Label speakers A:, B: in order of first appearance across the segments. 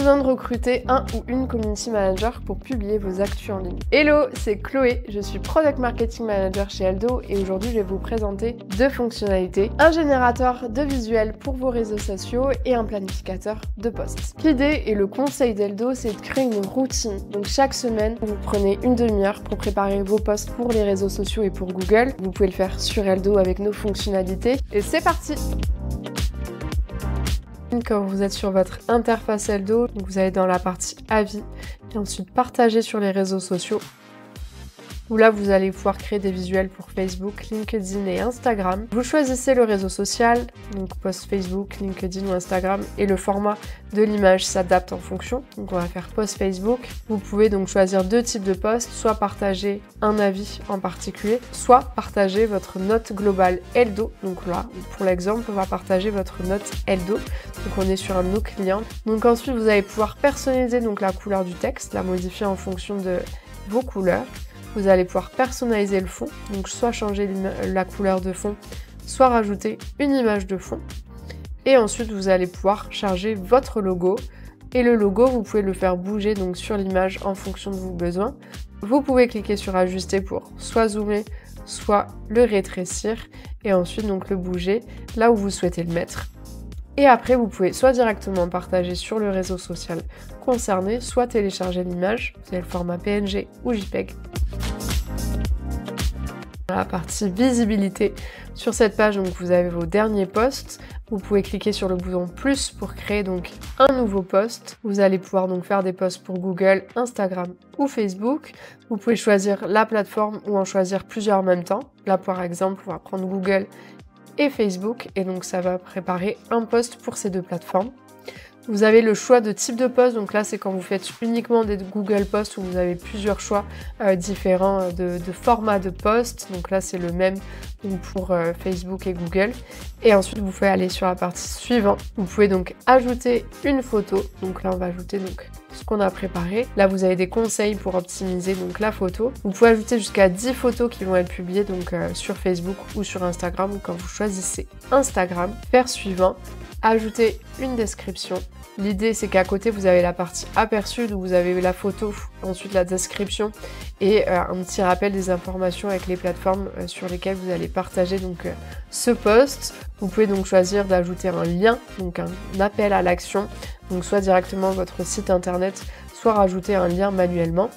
A: besoin de recruter un ou une community manager pour publier vos actus en ligne. Hello, c'est Chloé, je suis Product Marketing Manager chez Aldo et aujourd'hui je vais vous présenter deux fonctionnalités, un générateur de visuels pour vos réseaux sociaux et un planificateur de posts. L'idée et le conseil d'Aldo, c'est de créer une routine. Donc chaque semaine, vous prenez une demi-heure pour préparer vos posts pour les réseaux sociaux et pour Google. Vous pouvez le faire sur Aldo avec nos fonctionnalités et c'est parti! Quand vous êtes sur votre interface Aldo, vous allez dans la partie avis et ensuite partager sur les réseaux sociaux où là vous allez pouvoir créer des visuels pour Facebook, LinkedIn et Instagram. Vous choisissez le réseau social, donc post Facebook, LinkedIn ou Instagram, et le format de l'image s'adapte en fonction. Donc on va faire post Facebook. Vous pouvez donc choisir deux types de posts, soit partager un avis en particulier, soit partager votre note globale Aldo. Donc là, pour l'exemple, on va partager votre note Aldo. Donc on est sur un de nos clients. Donc ensuite vous allez pouvoir personnaliser donc la couleur du texte, la modifier en fonction de vos couleurs. Vous allez pouvoir personnaliser le fond, donc soit changer la couleur de fond, soit rajouter une image de fond. Et ensuite, vous allez pouvoir charger votre logo. Et le logo, vous pouvez le faire bouger donc sur l'image en fonction de vos besoins. Vous pouvez cliquer sur ajuster pour soit zoomer, soit le rétrécir. Et ensuite, donc le bouger là où vous souhaitez le mettre. Et après, vous pouvez soit directement partager sur le réseau social concerné, soit télécharger l'image. Vous avez le format PNG ou JPEG. Dans la partie visibilité, sur cette page, donc, vous avez vos derniers posts. Vous pouvez cliquer sur le bouton plus pour créer donc un nouveau post. Vous allez pouvoir donc faire des posts pour Google, Instagram ou Facebook. Vous pouvez choisir la plateforme ou en choisir plusieurs en même temps. Là, par exemple, on va prendre Google et Facebook et donc ça va préparer un post pour ces deux plateformes. Vous avez le choix de type de post, donc là c'est quand vous faites uniquement des Google Posts où vous avez plusieurs choix différents de formats de posts, donc là c'est le même pour Facebook et Google. Et ensuite vous pouvez aller sur la partie suivante, vous pouvez donc ajouter une photo, donc là on va ajouter donc ce qu'on a préparé. Là vous avez des conseils pour optimiser donc la photo. Vous pouvez ajouter jusqu'à 10 photos qui vont être publiées donc sur Facebook ou sur Instagram quand vous choisissez Instagram. Faire suivant. Ajouter une description. L'idée c'est qu'à côté vous avez la partie aperçu où vous avez la photo, ensuite la description et un petit rappel des informations avec les plateformes sur lesquelles vous allez partager donc ce post. Vous pouvez donc choisir d'ajouter un lien, donc un appel à l'action, donc soit directement votre site internet, soit rajouter un lien manuellement.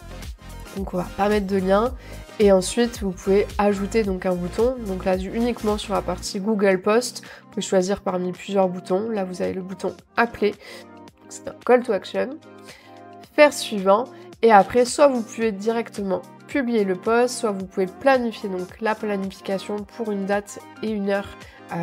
A: Donc on va pas mettre de lien. Et ensuite, vous pouvez ajouter donc un bouton. Donc là, uniquement sur la partie Google Post, vous pouvez choisir parmi plusieurs boutons. Là, vous avez le bouton appeler. C'est un call to action. Faire suivant. Et après, soit vous pouvez directement publier le post, soit vous pouvez planifier donc la planification pour une date et une heure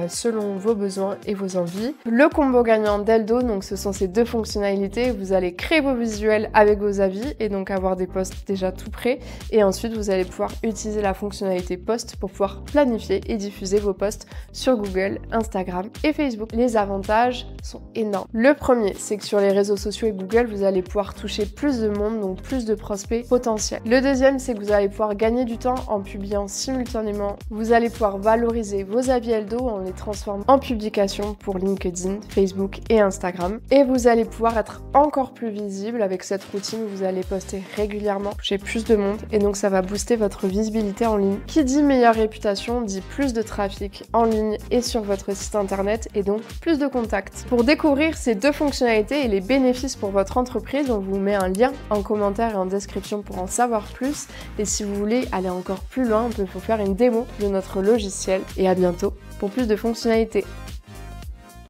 A: selon vos besoins et vos envies. Le combo gagnant d'Aldo, donc ce sont ces deux fonctionnalités. Vous allez créer vos visuels avec vos avis et donc avoir des posts déjà tout prêts. Et ensuite, vous allez pouvoir utiliser la fonctionnalité post pour pouvoir planifier et diffuser vos posts sur Google, Instagram et Facebook. Les avantages sont énormes. Le premier, c'est que sur les réseaux sociaux et Google, vous allez pouvoir toucher plus de monde, donc plus de prospects potentiels. Le deuxième, c'est que vous allez pouvoir gagner du temps en publiant simultanément. Vous allez pouvoir valoriser vos avis Aldo en les transformant en publications pour LinkedIn, Facebook et Instagram. Et vous allez pouvoir être encore plus visible avec cette routine où vous allez poster régulièrement, toucher plus de monde et donc ça va booster votre visibilité en ligne. Qui dit meilleure réputation dit plus de trafic en ligne et sur votre site internet et donc plus de contacts. Pour découvrir ces deux fonctionnalités et les bénéfices pour votre entreprise, on vous met un lien en commentaire et en description pour en savoir plus. Et si vous voulez aller encore plus loin, on peut vous faire une démo de notre logiciel. Et à bientôt pour plus de fonctionnalités.